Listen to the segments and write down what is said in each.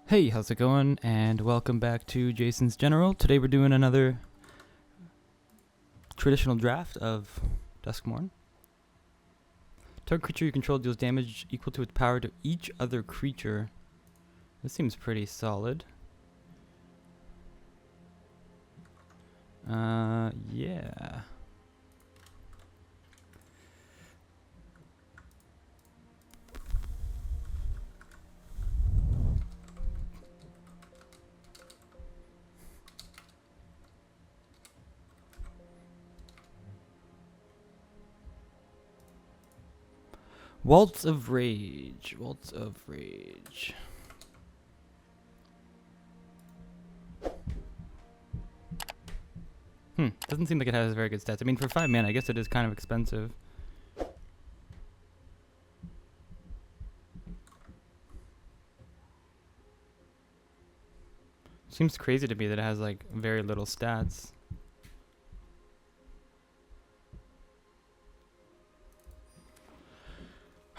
Hey, how's it going? And welcome back to Jason's General. Today we're doing another traditional draft of Duskmourn. Target creature you control deals damage equal to its power to each other creature. This seems pretty solid. Yeah. Waltz of Rage. Waltz of Rage. Doesn't seem like it has very good stats. I mean, for 5 mana, I guess it is kind of expensive. Seems crazy to me that it has like very little stats.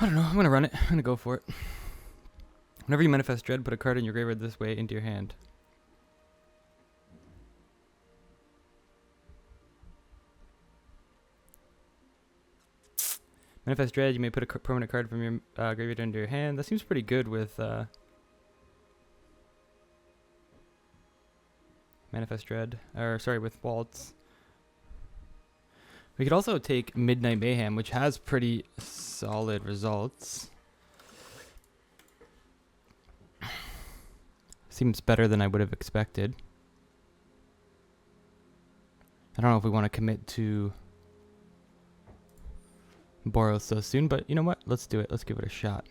I don't know, I'm gonna run it. I'm gonna go for it. Whenever you manifest Dread, put a card in your graveyard this way into your hand. Manifest Dread, you may put a permanent card from your graveyard into your hand. That seems pretty good with Manifest Dread, or sorry, with Waltz. We could also take Midnight Mayhem, which has pretty solid results. Seems better than I would have expected. I don't know if we want to commit to Boros so soon, but you know what? Let's do it. Let's give it a shot.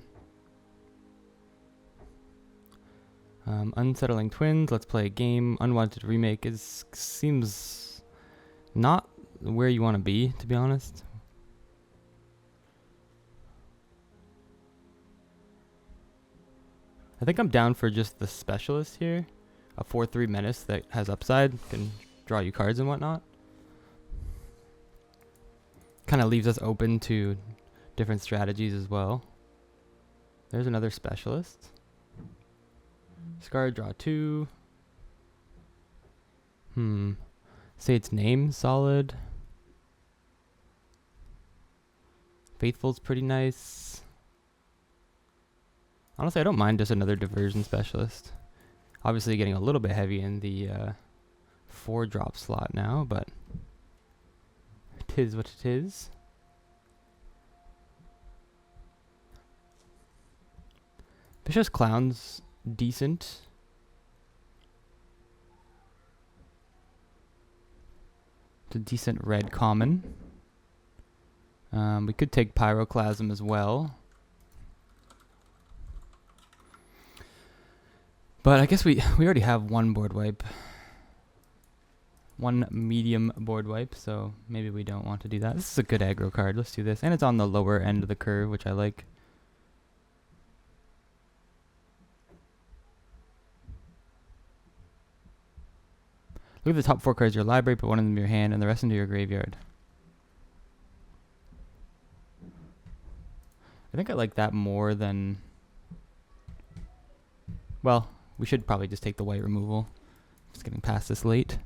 Unsettling Twins. Let's play a game. Unwanted Remake seems not where you want to be, to be honest. I think I'm down for just the Specialist here. A 4/3 Menace that has upside, can draw you cards and whatnot. Kind of leaves us open to different strategies as well. There's another Specialist. Scar, draw 2. Say its name, solid. Faithful's pretty nice. Honestly, I don't mind just another Diversion Specialist. Obviously getting a little bit heavy in the 4-drop slot now, but it is what it is. Vicious Clown's decent. It's a decent red common. We could take Pyroclasm as well. But I guess we already have one board wipe. One medium board wipe, so maybe we don't want to do that. This is a good aggro card. Let's do this. And it's on the lower end of the curve, which I like. Look at the top 4 cards of your library, put one of them in your hand, and the rest into your graveyard. I think I like that more than... Well, we should probably just take the white removal. Just getting past this late.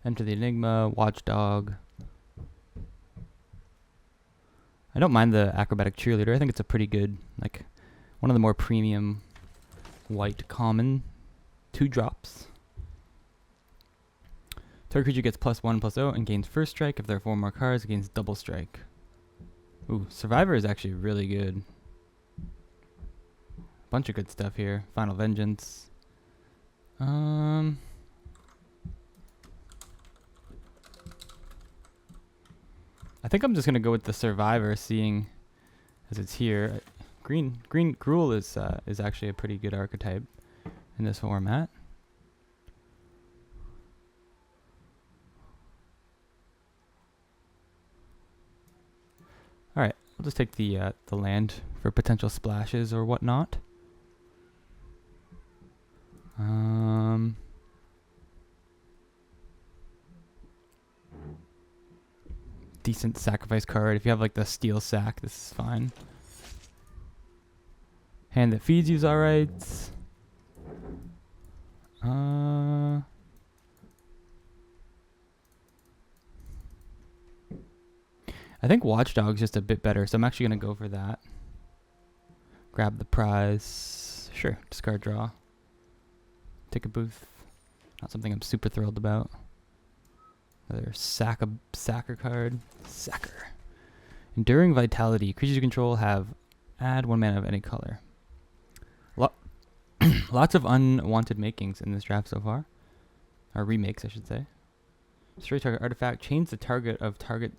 Enter the Enigma, Watchdog. I don't mind the Acrobatic Cheerleader. I think it's a pretty good, like, one of the more premium white common. 2 drops. Target creature gets +1/+0 and gains first strike. If there are 4 more cards, it gains double strike. Ooh, Survivor is actually really good. Bunch of good stuff here. Final Vengeance. I think I'm just gonna go with the Survivor, seeing as it's here. Green Gruul is actually a pretty good archetype in this format. All right, I'll just take the land for potential splashes or whatnot. decent sacrifice card. If you have like the steel sack, this is fine. Hand that feeds you's alright. I think Watchdog's just a bit better, so I'm actually going to go for that. Grab the prize. Sure, discard draw. Take a booth. Not something I'm super thrilled about. Another sacker card. Sacker. Enduring Vitality. Creatures you control have add 1 mana of any color. Lots of unwanted makings in this draft so far. Or remakes, I should say. Destroy target artifact. Change the target of target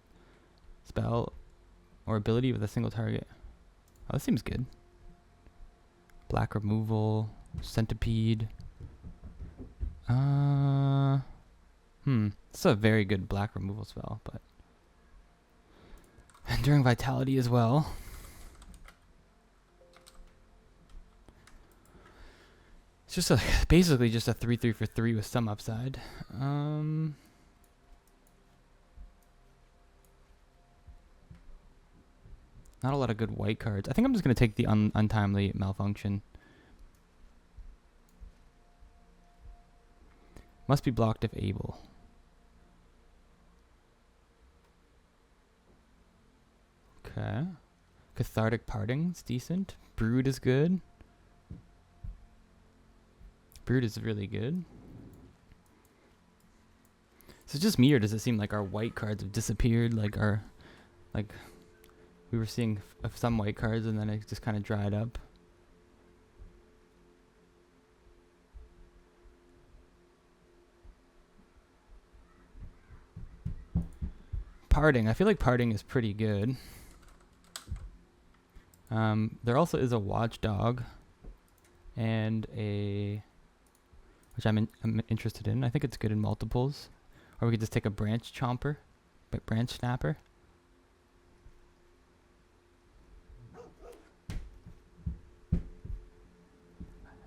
spell or ability with a single target. Oh, this seems good. Black removal. Centipede. It's a very good black removal spell, but Enduring Vitality as well. It's just basically just a 3/3 for 3 with some upside. Not a lot of good white cards. I think I'm just gonna take the untimely malfunction. Must be blocked if able. Okay. Cathartic Parting is decent. Brood is good. Brood is really good. Is it just me, or does it seem like our white cards have disappeared? Like we were seeing some white cards and then it just kind of dried up. Parting. I feel like Parting is pretty good. There also is a Watchdog and a, which I'm interested in. I think it's good in multiples. Or we could just take a Branch Chomper, Branch Snapper.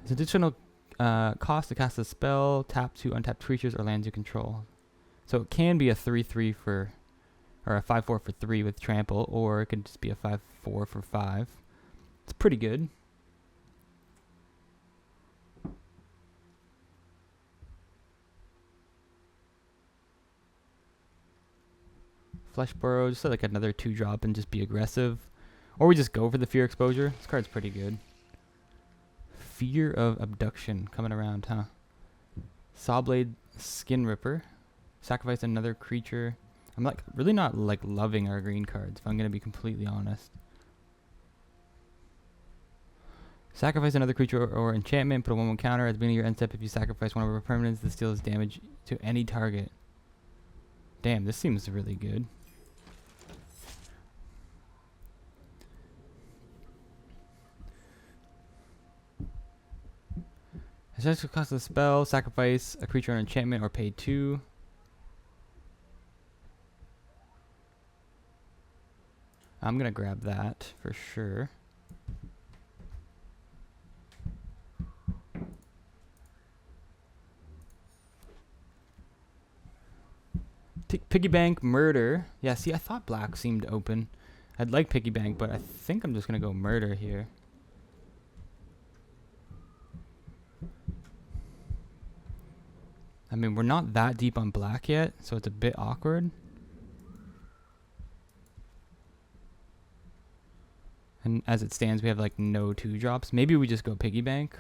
It's additional cost to cast a spell, tap 2 untapped creatures or lands you control. So it can be a 3/3 for, or a 5/4 for 3 with trample, or it could just be a 5/4 for 5. It's pretty good. Flesh Burrow, just like another 2-drop and just be aggressive. Or we just go for the Fear Exposure. This card's pretty good. Fear of Abduction coming around, huh? Sawblade Skin Ripper. Sacrifice another creature. I'm like really not like loving our green cards, if I'm gonna be completely honest. Sacrifice another creature or enchantment, put a 1/1 counter at the beginning of your end step. If you sacrifice one of our permanents, this deals damage to any target. Damn, this seems really good. Essential cost of the spell, sacrifice a creature or enchantment or pay 2. I'm gonna grab that for sure. Piggy Bank Murder. Yeah, see, I thought black seemed open. I'd like Piggy Bank, but I think I'm just gonna go Murder here. I mean, we're not that deep on black yet, so it's a bit awkward. And as it stands, we have like no 2-drops. Maybe we just go Piggy Bank.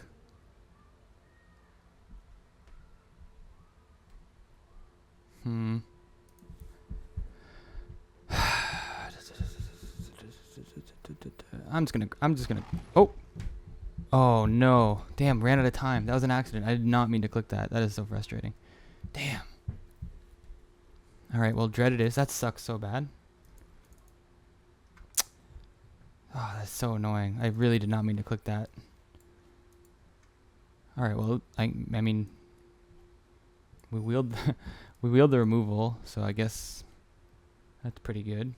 I'm just gonna. Oh no! Damn, ran out of time. That was an accident. I did not mean to click that. That is so frustrating. Damn. All right. Well, Dread it is. That sucks so bad. Oh, that's so annoying. I really did not mean to click that. All right. Well, I mean, we wheeled the removal, so I guess that's pretty good.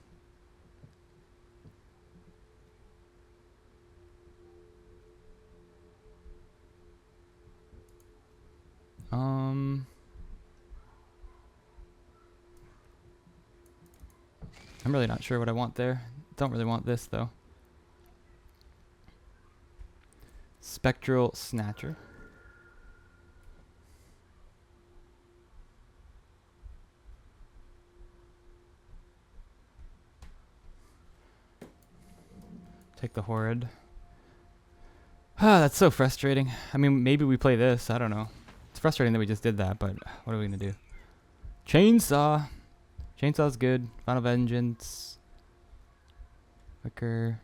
I'm really not sure what I want there. Don't really want this though. Spectral Snatcher. Take the Horrid. Ah, that's so frustrating. I mean, maybe we play this. I don't know. It's frustrating that we just did that, but what are we gonna do? Chainsaw. Chainsaw's good. Final Vengeance. Wicker.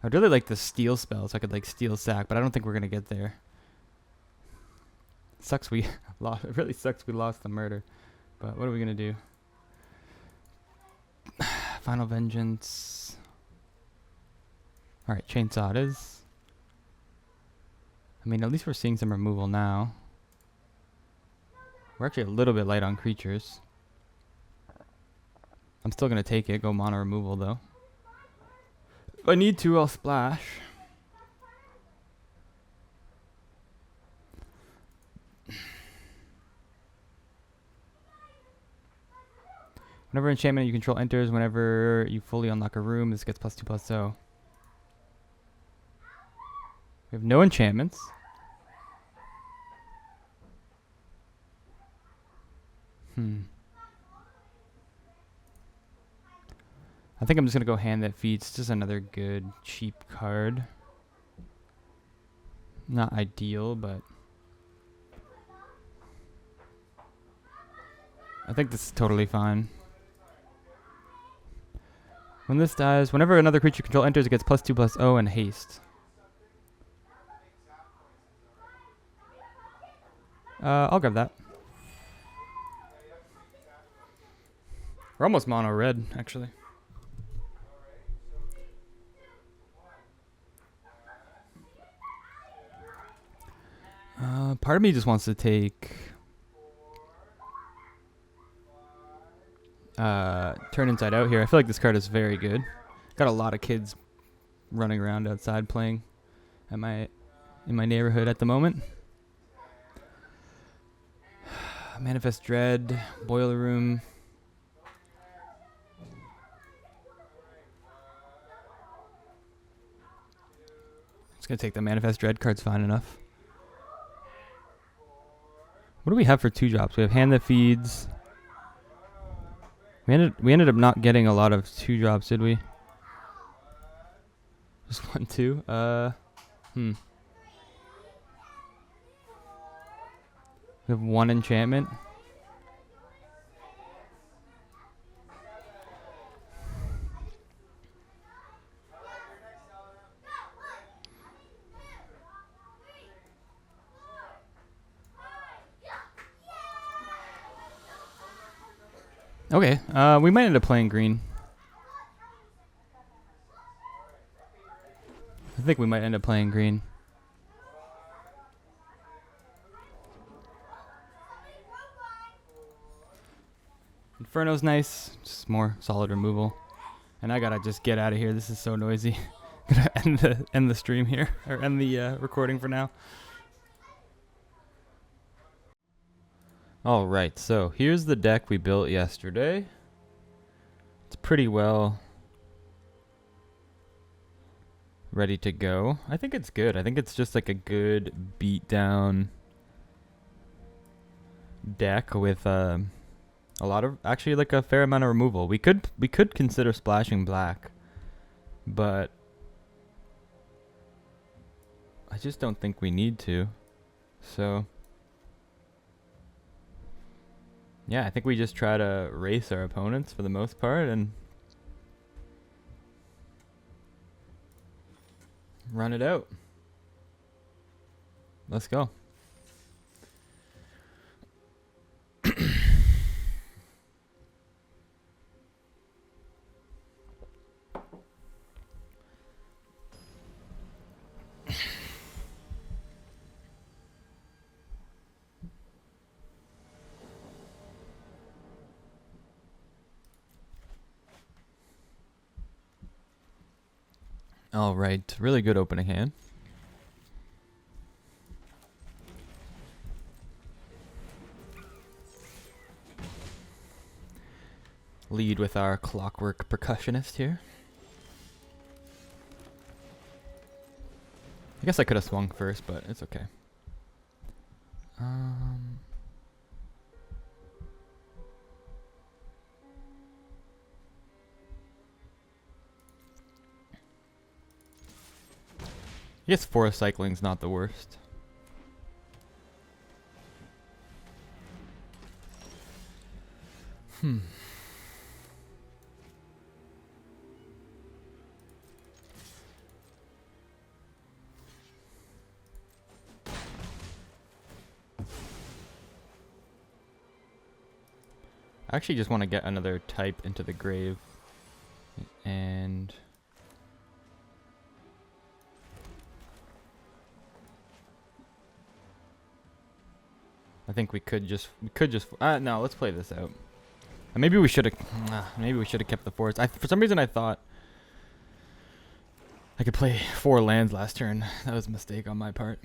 I'd really like the steal spell so I could like steal sack, but I don't think we're gonna get there. Sucks we lost. It really sucks we lost the murder. But what are we gonna do? Final Vengeance. Alright, Chainsaw it is. I mean, at least we're seeing some removal now. We're actually a little bit light on creatures. I'm still gonna take it, go mono removal though. If I need to, I'll splash. Whenever enchantment you control enters, whenever you fully unlock a room, this gets +2/+0. We have no enchantments. I think I'm just gonna go Hand That Feeds. Just another good cheap card. Not ideal, but I think this is totally fine. When this dies, whenever another creature you control enters, it gets +2/+0 and haste. I'll grab that. We're almost mono red, actually. Part of me just wants to take Turn Inside Out here. I feel like this card is very good. Got a lot of kids running around outside playing at in my neighborhood at the moment. Manifest Dread, Boiler Room. Just gonna take the Manifest Dread card's fine enough. What do we have for 2-drops? We have Hand That Feeds. We ended up not getting a lot of 2-drops, did we? Just 1, 2. We have 1 enchantment. Okay, we might end up playing green. I think we might end up playing green. Inferno's nice, just more solid removal. And I gotta just get out of here. This is so noisy. Gonna end the stream here, or end the recording for now. Alright, so here's the deck we built yesterday. It's pretty well ready to go. I think it's good. I think it's just like a good beatdown deck with a lot of, actually like a fair amount of removal. We could consider splashing black, but I just don't think we need to. So yeah, I think we just try to race our opponents for the most part and run it out. Let's go. All right, really good opening hand. lead with our clockwork percussionist here. I guess I could have swung first, but it's okay. I guess forest cycling's not the worst. I actually just want to get another type into the grave. And I think we could just no, let's play this out. And maybe we should have kept the forest. For some reason I thought I could play 4 lands last turn. That was a mistake on my part.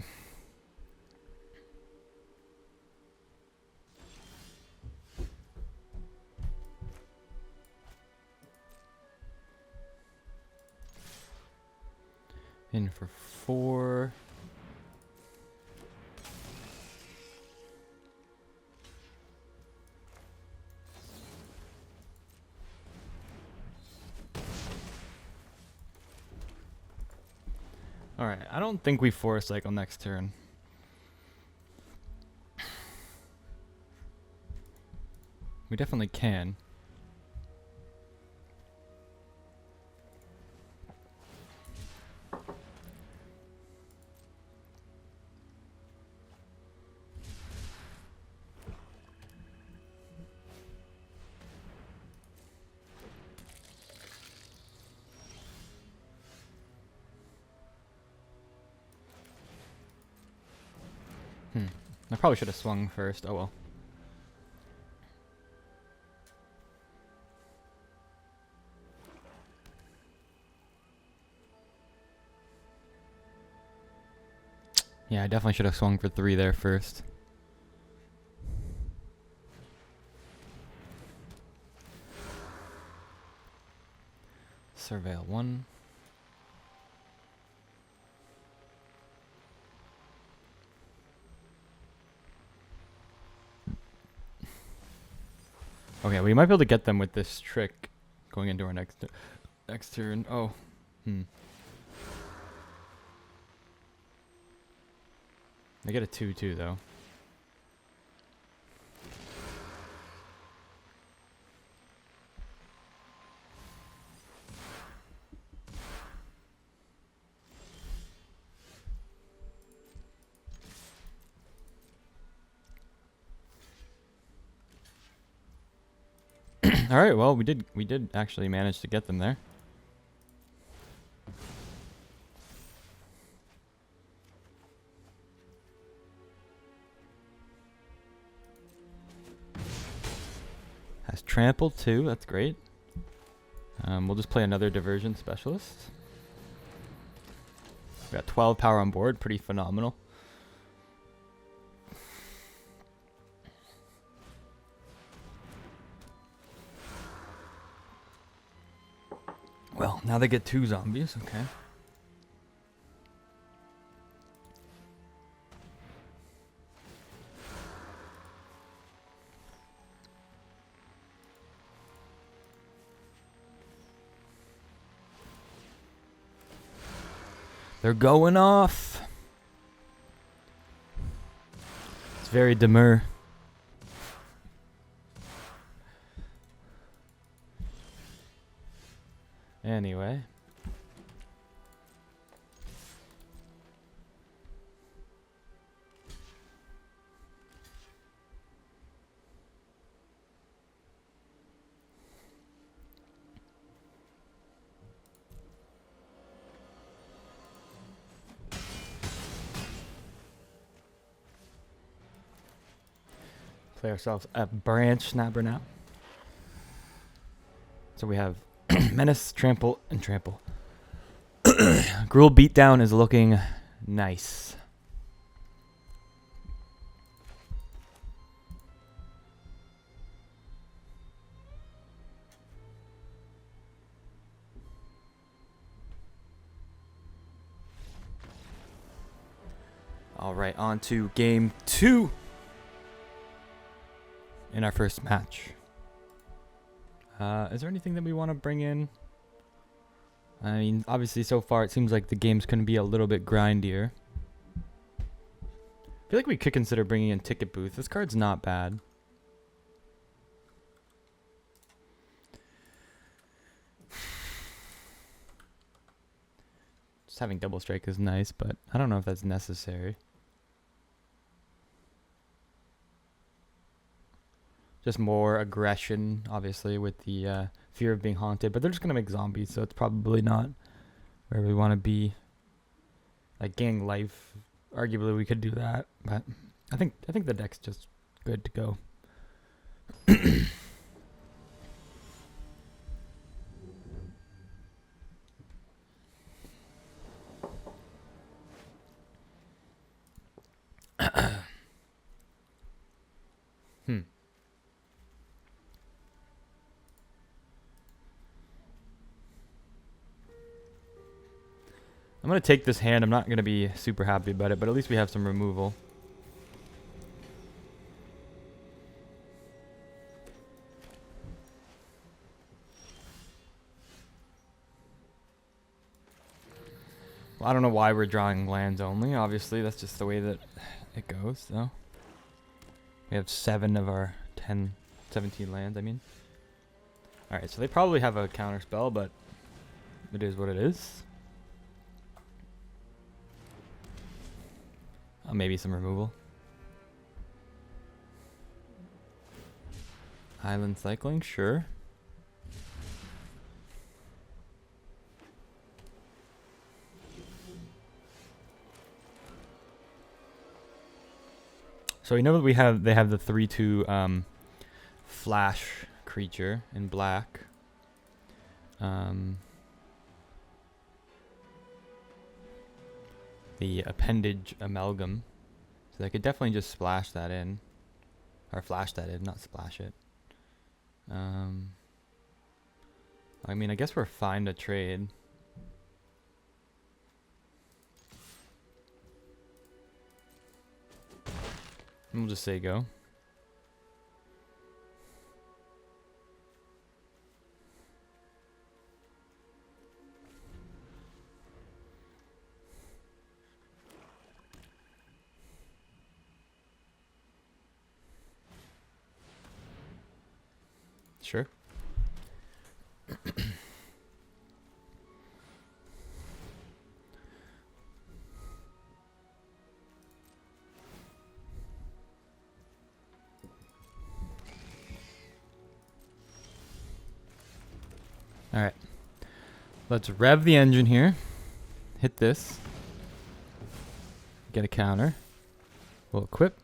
In for 4. Alright, I don't think we forest cycle next turn. We definitely can. I probably should have swung first. Oh well. Yeah, I definitely should have swung for 3 there first. Surveil 1. Okay, we might be able to get them with this trick going into our next turn. Oh. I get a 2/2 though. All right, well, we did actually manage to get them there. Has trample too. That's great. We'll just play another diversion specialist. We got 12 power on board. Pretty phenomenal. Well, now they get 2 zombies. Okay. They're going off. It's very demure. Anyway. Play ourselves a branch snapper now. So we have Menace, Trample, and Trample. Gruul Beatdown is looking nice. All right, on to game 2 in our first match. Is there anything that we want to bring in? I mean, obviously so far it seems like the game's going to be a little bit grindier. I feel like we could consider bringing in Ticket Booth. This card's not bad. Just having double strike is nice, but I don't know if that's necessary. Just more aggression, obviously, with the fear of being haunted. But they're just going to make zombies, so it's probably not where we want to be. Like, gaining life, arguably we could do that. But I think the deck's just good to go. I'm going to take this hand. I'm not going to be super happy about it, but at least we have some removal. Well, I don't know why we're drawing lands only. Obviously, that's just the way that it goes, though. We have 7 of our 17 lands, I mean. Alright, so they probably have a counter spell, but it is what it is. Maybe some removal. Island cycling, sure. So we know that they have the 3/2 flash creature in black. The appendage amalgam. So they could definitely just splash that in. Or flash that in, not splash it. I mean, I guess we're fine to trade. We'll just say go. Sure. All right. Let's rev the engine here. Hit this. Get a counter. We'll equip.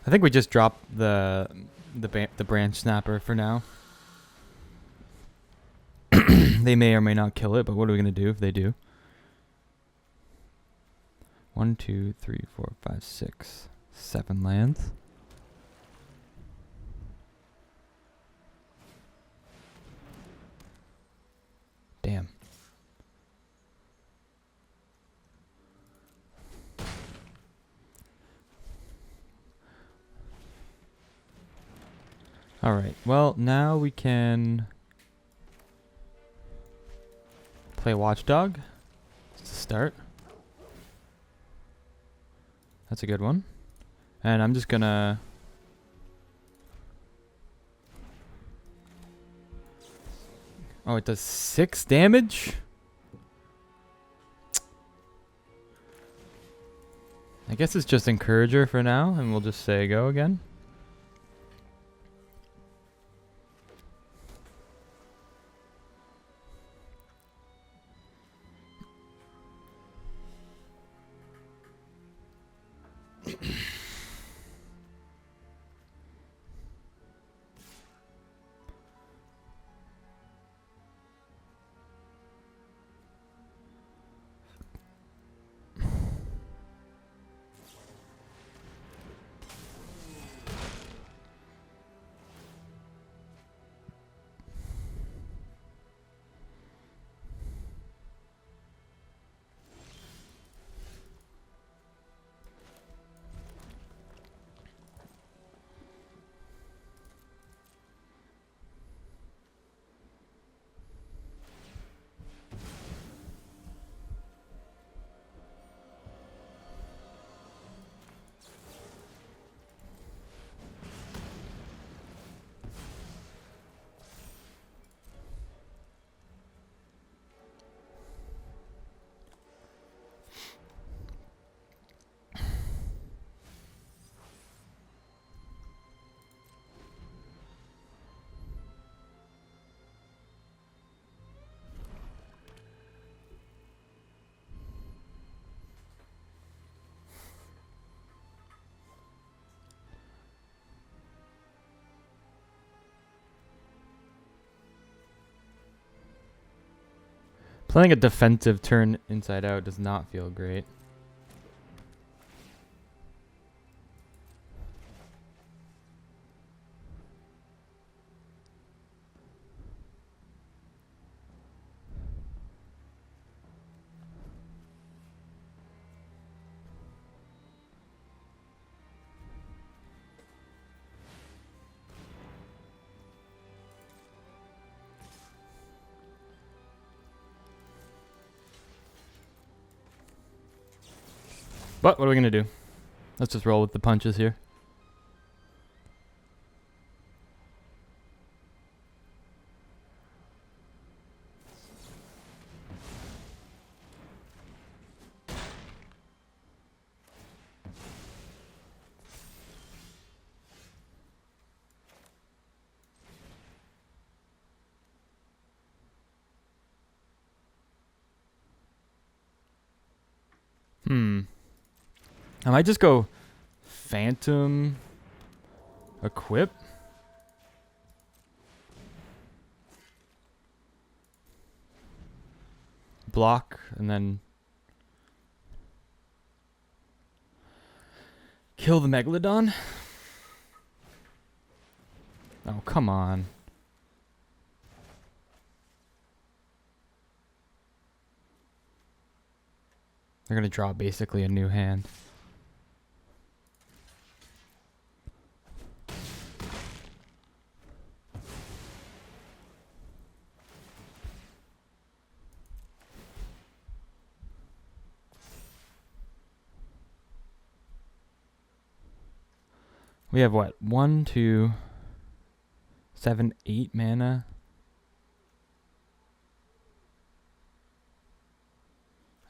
I think we just drop the branch snapper for now. They may or may not kill it, but what are we gonna do if they do? 1, 2, 3, 4, 5, 6, 7 lands. Damn. Alright, well, now we can play Watchdog. Just to start. That's a good one. And I'm just gonna... Oh, it does 6 damage? I guess it's just Encourager for now, and we'll just say go again. Playing a defensive turn inside out does not feel great. But what are we going to do? Let's just roll with the punches here. I might just go Phantom Equip. Block and then kill the Megalodon. Oh, come on. They're going to draw basically a new hand. We have what? 1, 2, 7, 8 mana.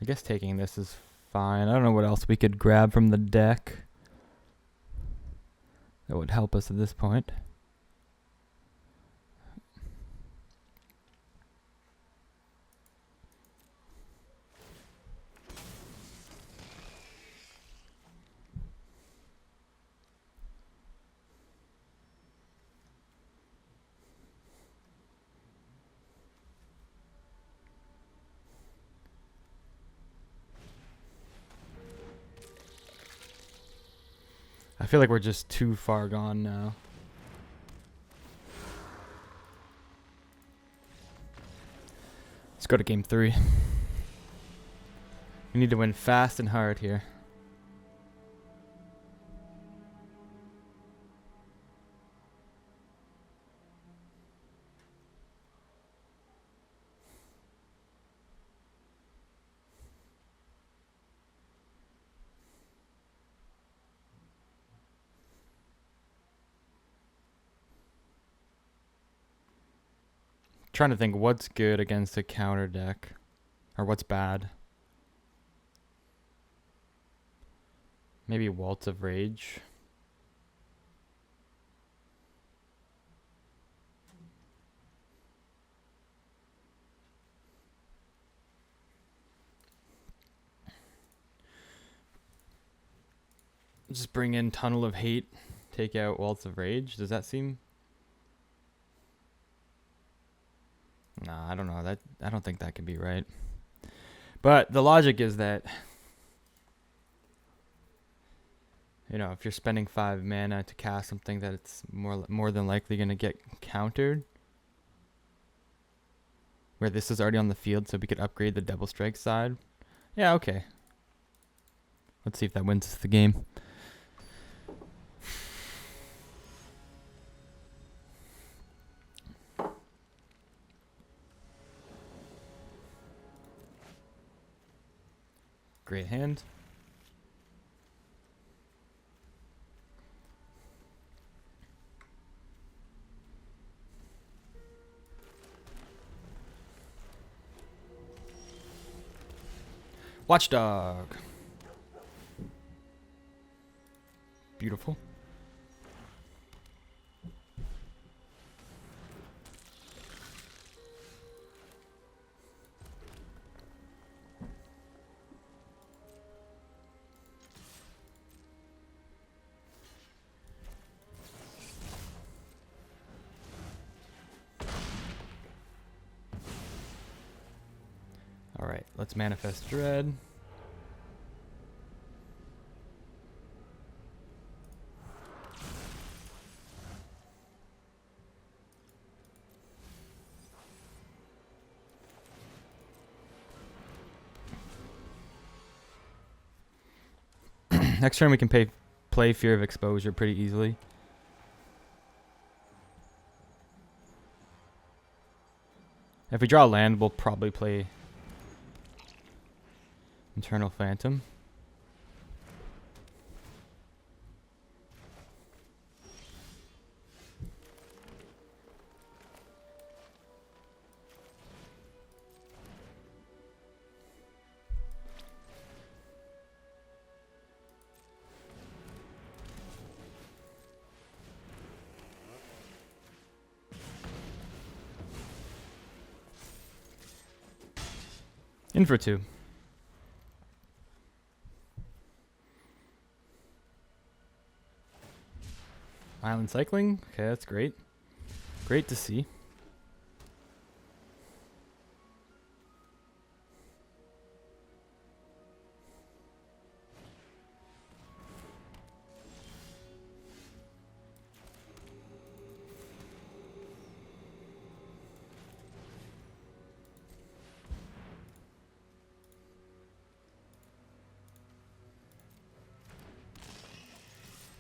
I guess taking this is fine. I don't know what else we could grab from the deck that would help us at this point. I feel like we're just too far gone now. Let's go to game 3. We need to win fast and hard here. Trying to think what's good against a counter deck, or what's bad. Maybe Waltz of Rage. Just bring in Tunnel of Hate, take out Waltz of Rage. Does that seem? Nah, I don't know. I don't think that could be right. But the logic is that, you know, if you're spending 5 mana to cast something that it's more than likely going to get countered, where this is already on the field, so we could upgrade the Double Strike side. Yeah, okay. Let's see if that wins the game. Great hand. Watchdog. Beautiful. Alright, let's manifest Dread. Next turn we can play Fear of Exposure pretty easily. If we draw a land, we'll probably play Internal Phantom. In for 2. Island cycling. Okay, that's great. Great to see.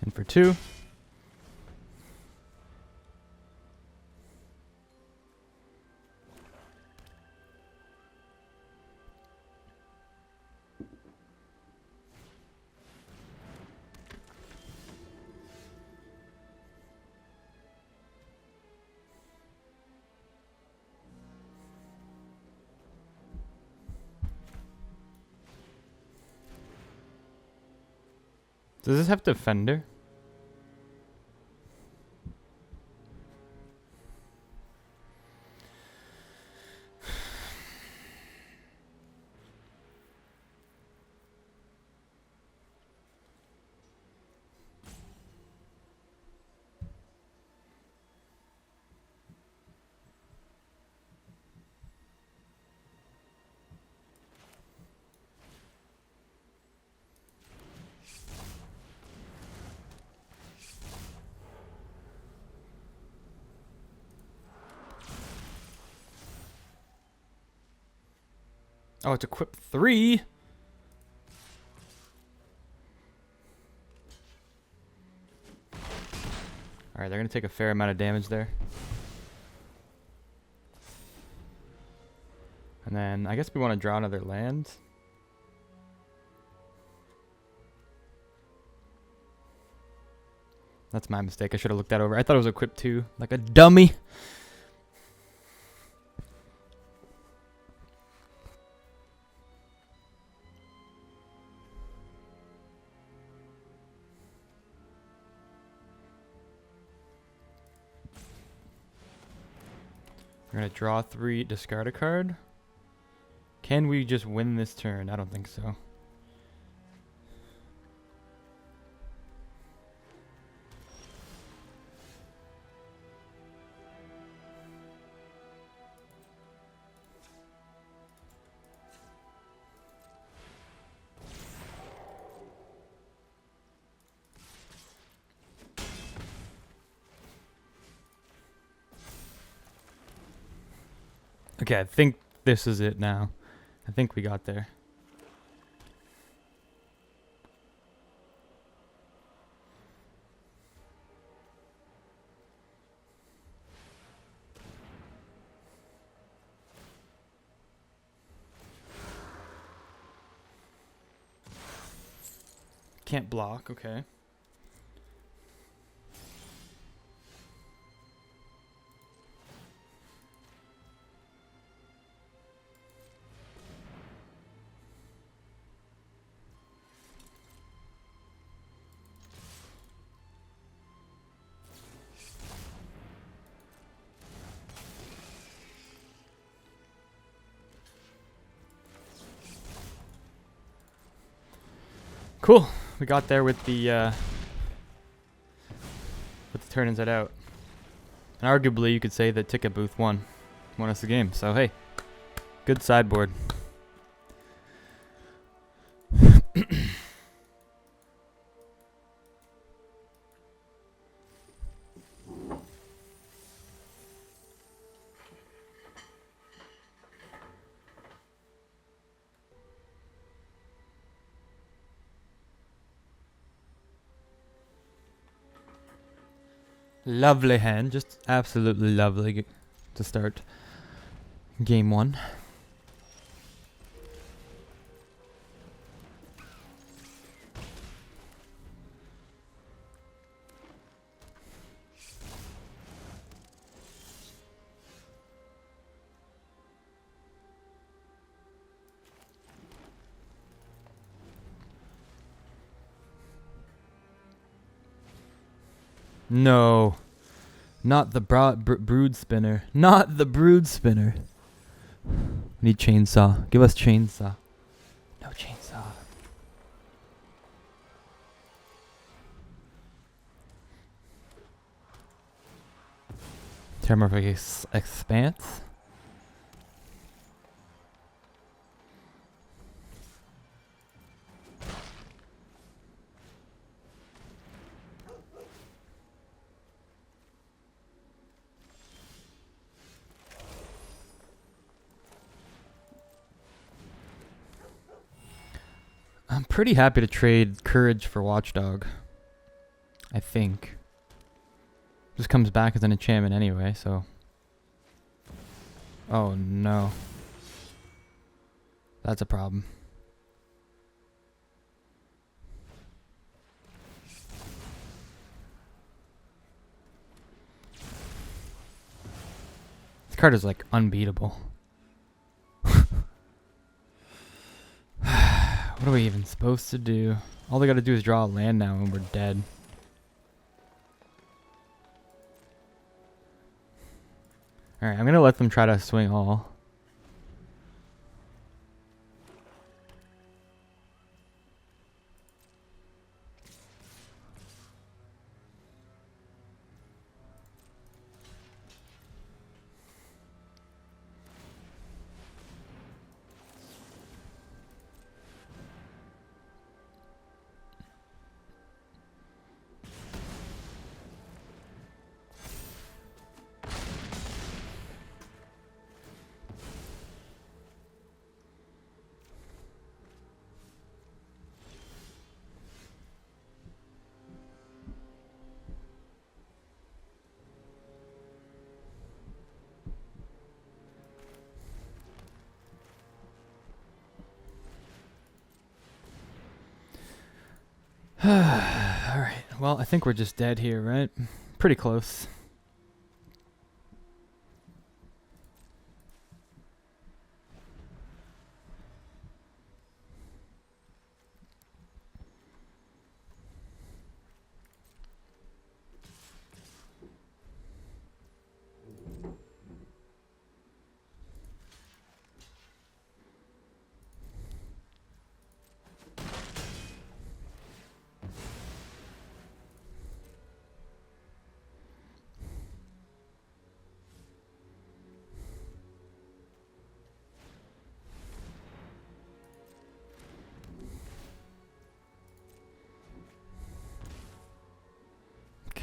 In for 2. Does this have Defender? Oh, it's equip 3. Alright, they're going to take a fair amount of damage there. And then I guess we want to draw another land. That's my mistake. I should have looked that over. I thought it was equip 2, like a dummy. We're going to draw 3, discard a card. Can we just win this turn? I don't think so. Okay, I think this is it now. I think we got there. Can't block, okay. Cool. We got there with the turn inside out. And arguably you could say that Ticket Booth won us the game. So hey, good sideboard. Lovely hand, just absolutely lovely to start game 1. No. Not the brood spinner. Not the brood spinner. We need chainsaw. Give us chainsaw. No chainsaw. Terramorphic expanse. I'm pretty happy to trade Courage for Watchdog. I think. Just comes back as an enchantment anyway, so. Oh no. That's a problem. This card is like unbeatable. What are we even supposed to do? All they gotta do is draw a land now and we're dead. Alright, I'm gonna let them try to swing all. Alright, well, I think we're just dead here, right? Pretty close.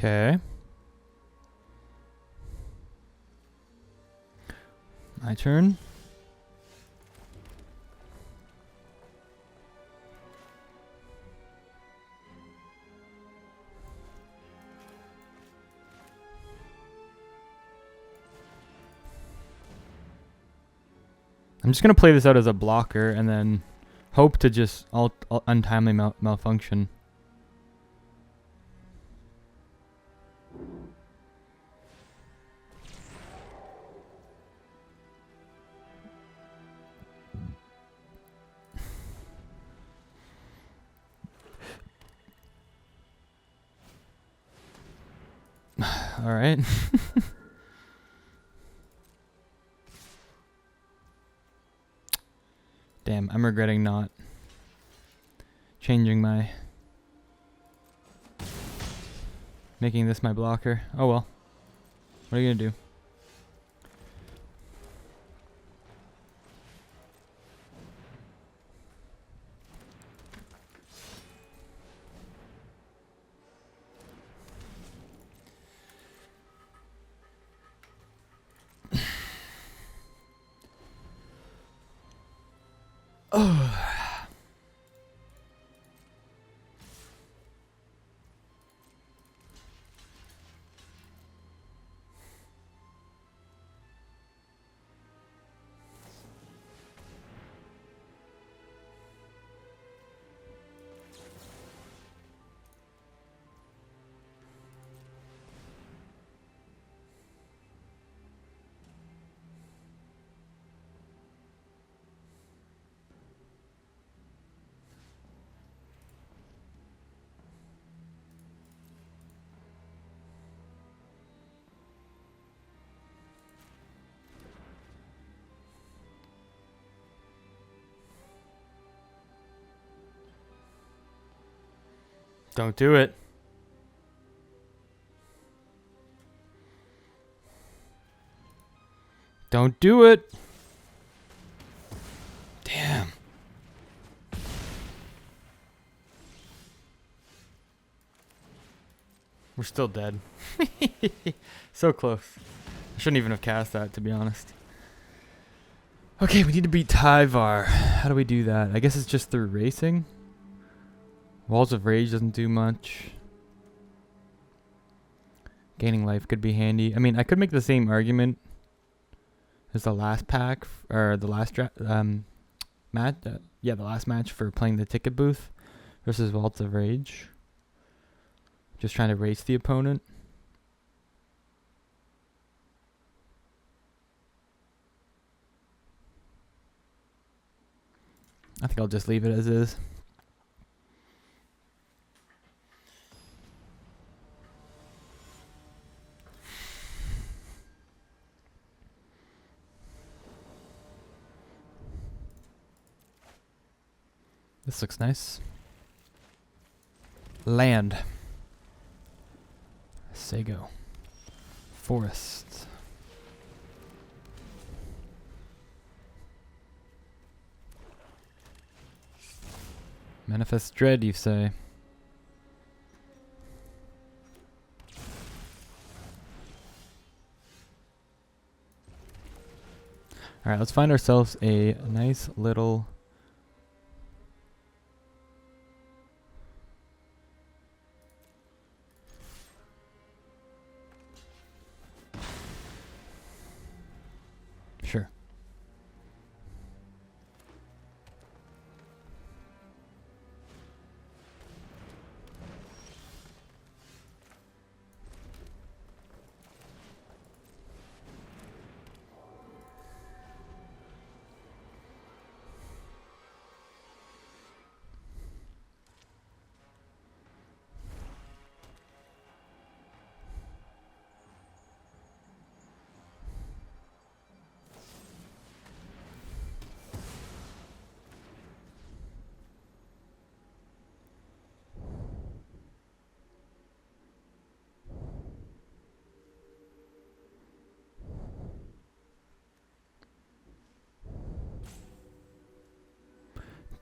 Okay. My turn. I'm just going to play this out as a blocker and then hope to just untimely malfunction. All right. Damn, I'm regretting not changing making this my blocker. Oh well. What are you gonna do? Oh. Don't do it. Don't do it. Damn. We're still dead. So close. I shouldn't even have cast that, to be honest. Okay, we need to beat Tyvar. How do we do that? I guess it's just through racing. Walls of Rage doesn't do much. Gaining life could be handy. I mean, I could make the same argument as the last pack, or the last match. Yeah, the last match for playing the ticket booth versus Walls of Rage. Just trying to race the opponent. I think I'll just leave it as is. This looks nice. Land. Sago. Forest. Manifest Dread, you say? Alright, let's find ourselves a nice little... Sure.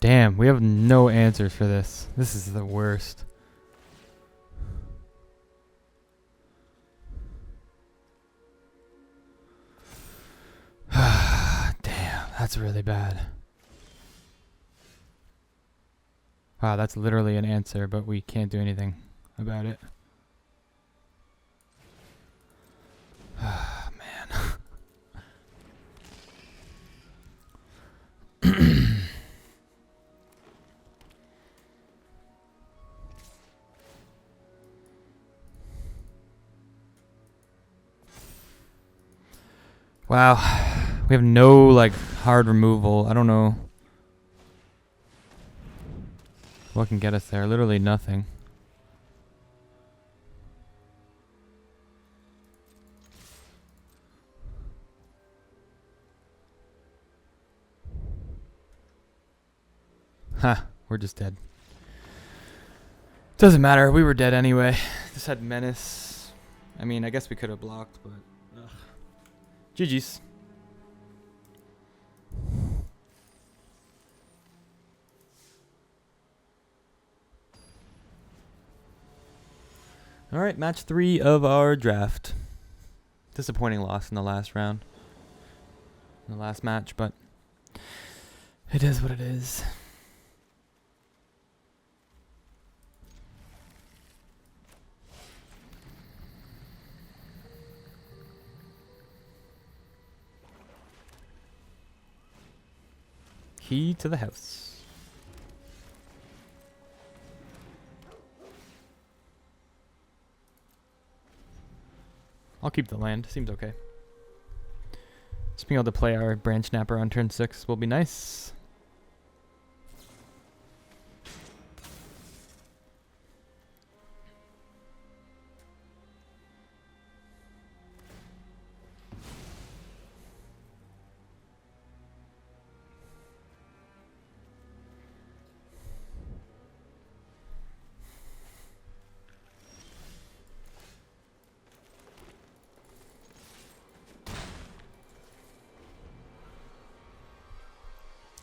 Damn, we have no answers for this. This is the worst. Damn, that's really bad. Wow, that's literally an answer, but we can't do anything about it. Man. Wow, we have no like hard removal. I don't know what can get us there. Literally nothing. Huh, we're just dead. Doesn't matter, we were dead anyway. This had Menace. I mean, I guess we could have blocked, but... Ugh. GG's. Alright, match 3 of our draft. Disappointing loss in the last round. In the last match, but... it is what it is. Key to the house. I'll keep the land. Seems okay. Just being able to play our Branch Snapper on turn 6 will be nice.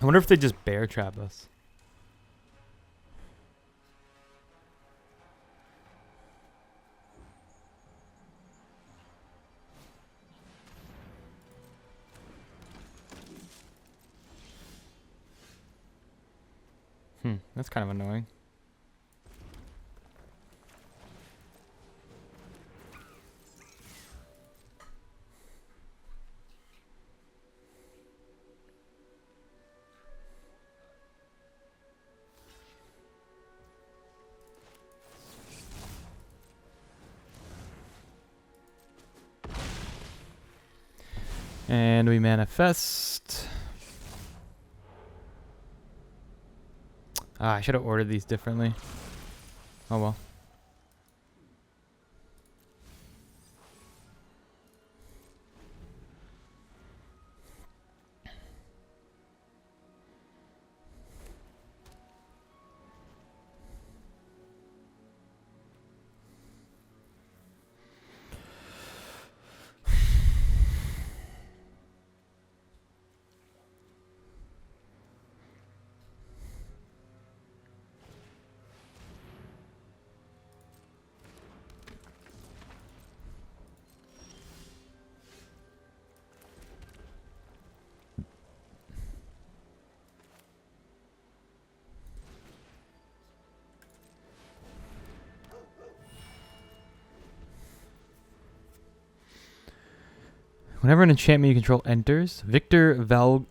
wonder if they just bear trap us. That's kind of annoying. And we manifest. I should have ordered these differently. Oh well. Whenever an enchantment you control enters, Victor Valgavas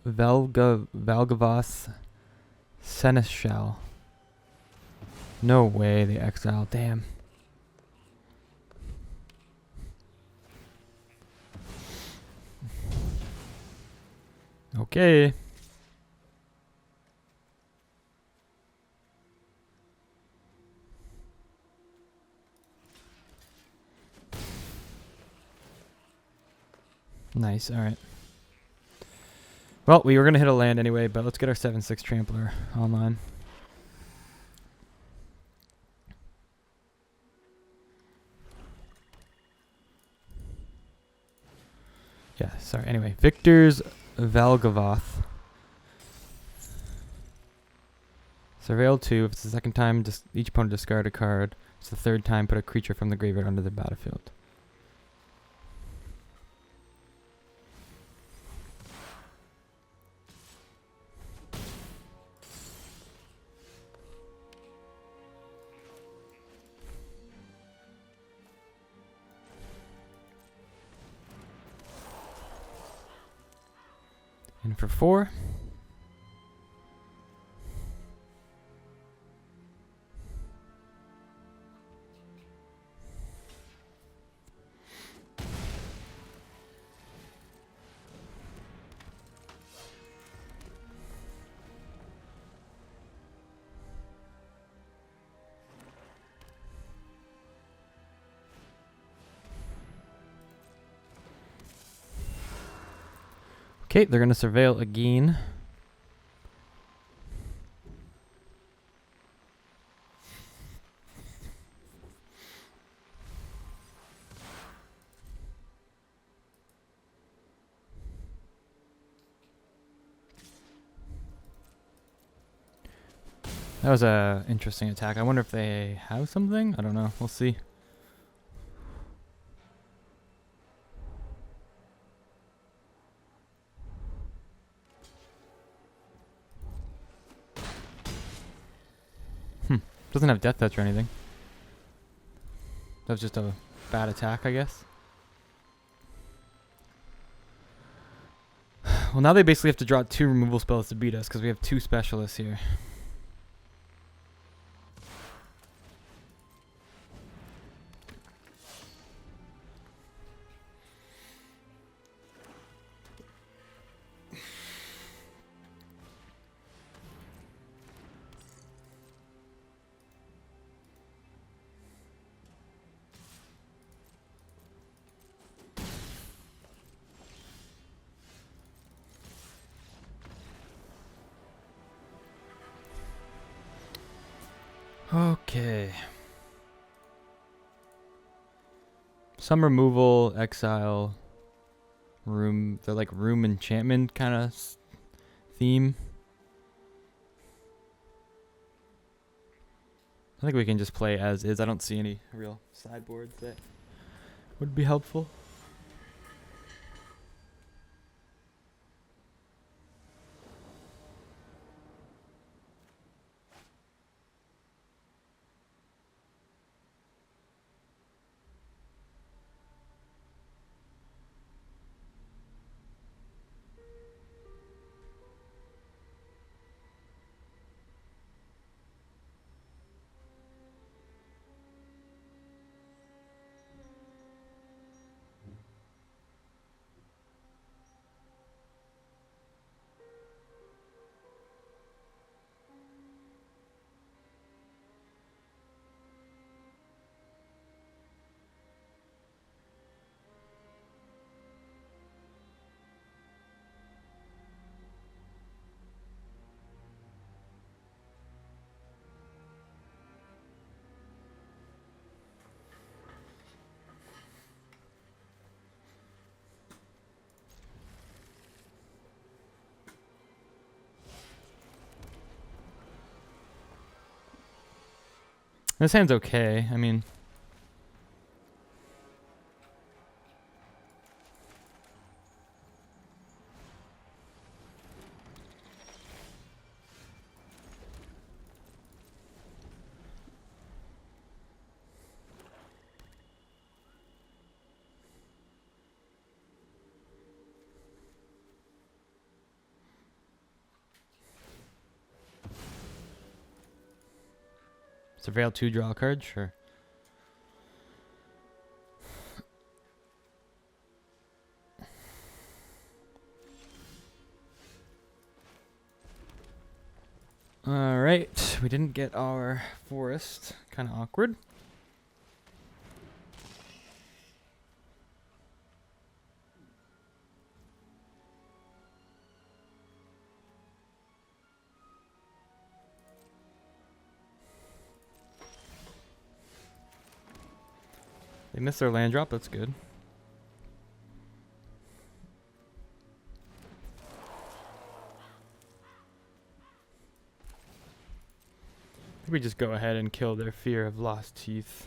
Seneschal. No way they exile. Damn. Okay. Nice, alright. Well, we were going to hit a land anyway, but let's get our 7/6 Trampler online. Yeah, sorry. Anyway, Victor's Valgavoth. Surveil 2. If it's the second time, each opponent discard a card. It's the third time, put a creature from the graveyard onto the battlefield. And for 4. Okay, they're going to surveil again. That was a interesting attack. I wonder if they have something? I don't know. We'll see. Doesn't have death touch or anything. That was just a bad attack, I guess. Well, now they basically have to draw 2 removal spells to beat us because we have 2 specialists here. Okay. Some removal, exile, room. They're like room enchantment kind of theme. think we can just play as is. I don't see any real sideboards that would be helpful. This hand's okay. I mean, Surveil 2, draw a card, sure. Alright, we didn't get our forest. Kind of awkward. They missed their land drop, that's good. I think we just go ahead and kill their Fear of Lost Teeth.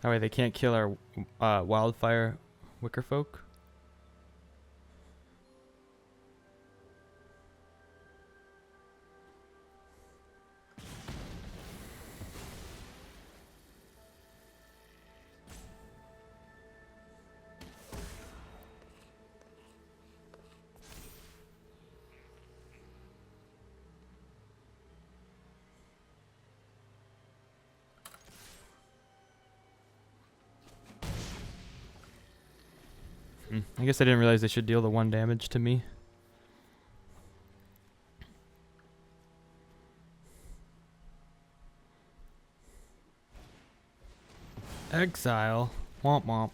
That way they can't kill our Wildfire Wickerfolk. I guess I didn't realize they should deal the 1 damage to me. Exile. Womp womp.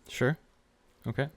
Sure. Okay.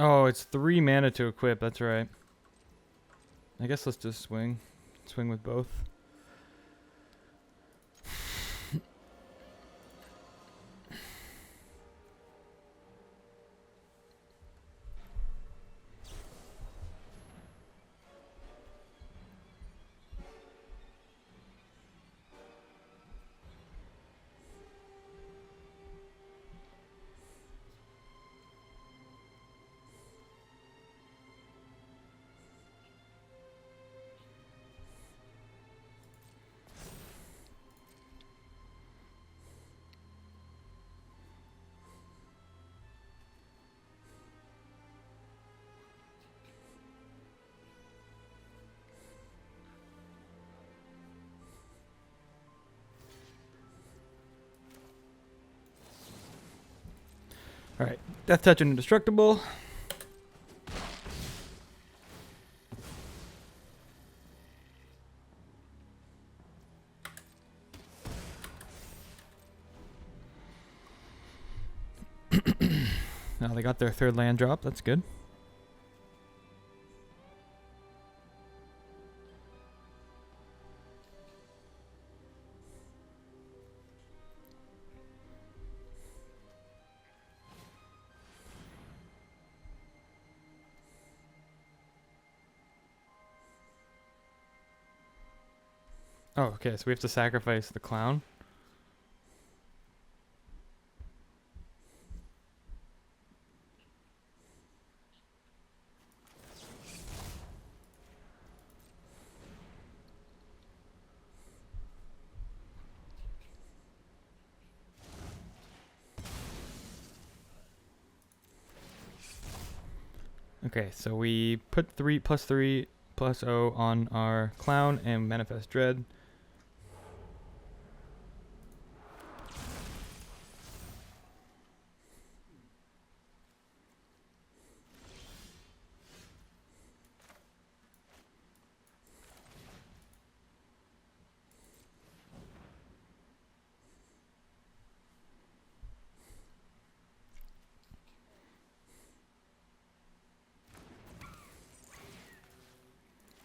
Oh, it's 3 mana to equip. That's right. I guess let's just swing. Swing with both. Alright, Death Touch and Indestructible. Now they got their third land drop, that's good. Oh, okay, so we have to sacrifice the clown. Okay, so we put 3+3/+0 on our clown and manifest dread.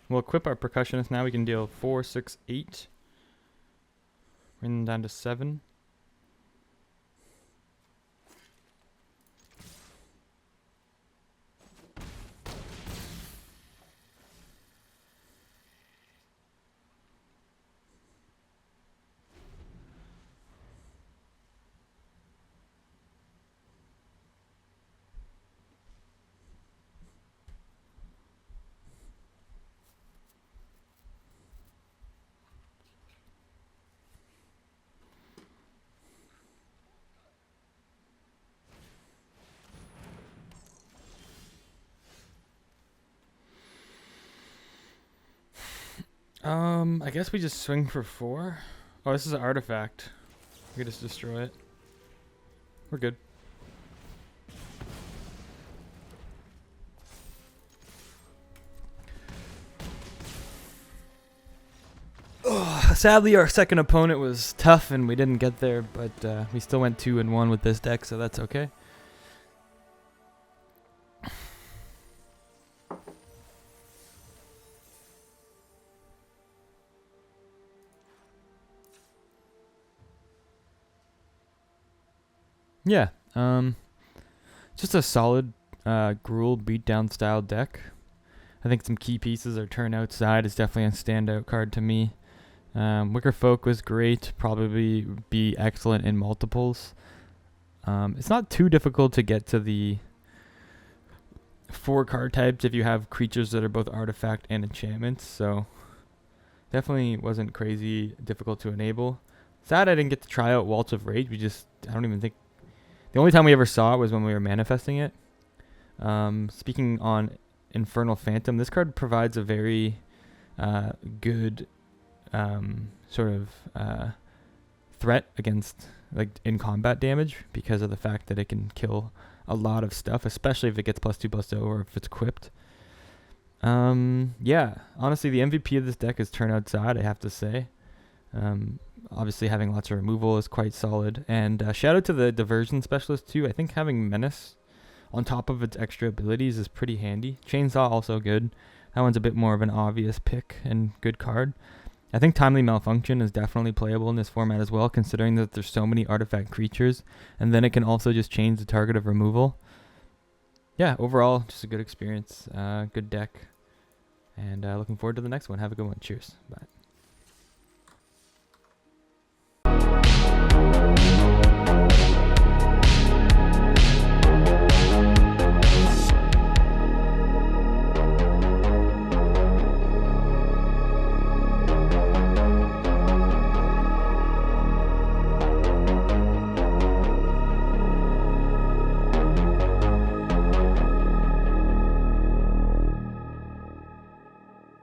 We'll equip our percussionist now. We can deal 4, 6, 8. Bring them down to 7. I guess we just swing for 4. Oh, this is an artifact. We can just destroy it. We're good. Oh, sadly, our second opponent was tough and we didn't get there, but we still went 2-1 with this deck, so that's okay. Yeah, just a solid Gruul beatdown style deck. I think some key pieces are Turn Outside is definitely a standout card to me. Wicker Folk was great, probably be excellent in multiples. It's not too difficult to get to the 4 card types if you have creatures that are both artifact and enchantments, so definitely wasn't crazy difficult to enable. Sad I didn't get to try out Waltz of Rage. I don't even think the only time we ever saw it was when we were manifesting it. Speaking on Infernal Phantom, this card provides a very good sort of threat against, like, in combat damage because of the fact that it can kill a lot of stuff, especially if it gets +2/+0 or if it's equipped. Yeah, honestly, the MVP of this deck is Turn Outside, I have to say. Obviously, having lots of removal is quite solid. And shout out to the Diversion Specialist, too. I think having Menace on top of its extra abilities is pretty handy. Chainsaw also good. That one's a bit more of an obvious pick and good card. I think Timely Malfunction is definitely playable in this format as well, considering that there's so many artifact creatures. And then it can also just change the target of removal. Yeah, overall, just a good experience. Good deck. And looking forward to the next one. Have a good one. Cheers. Bye.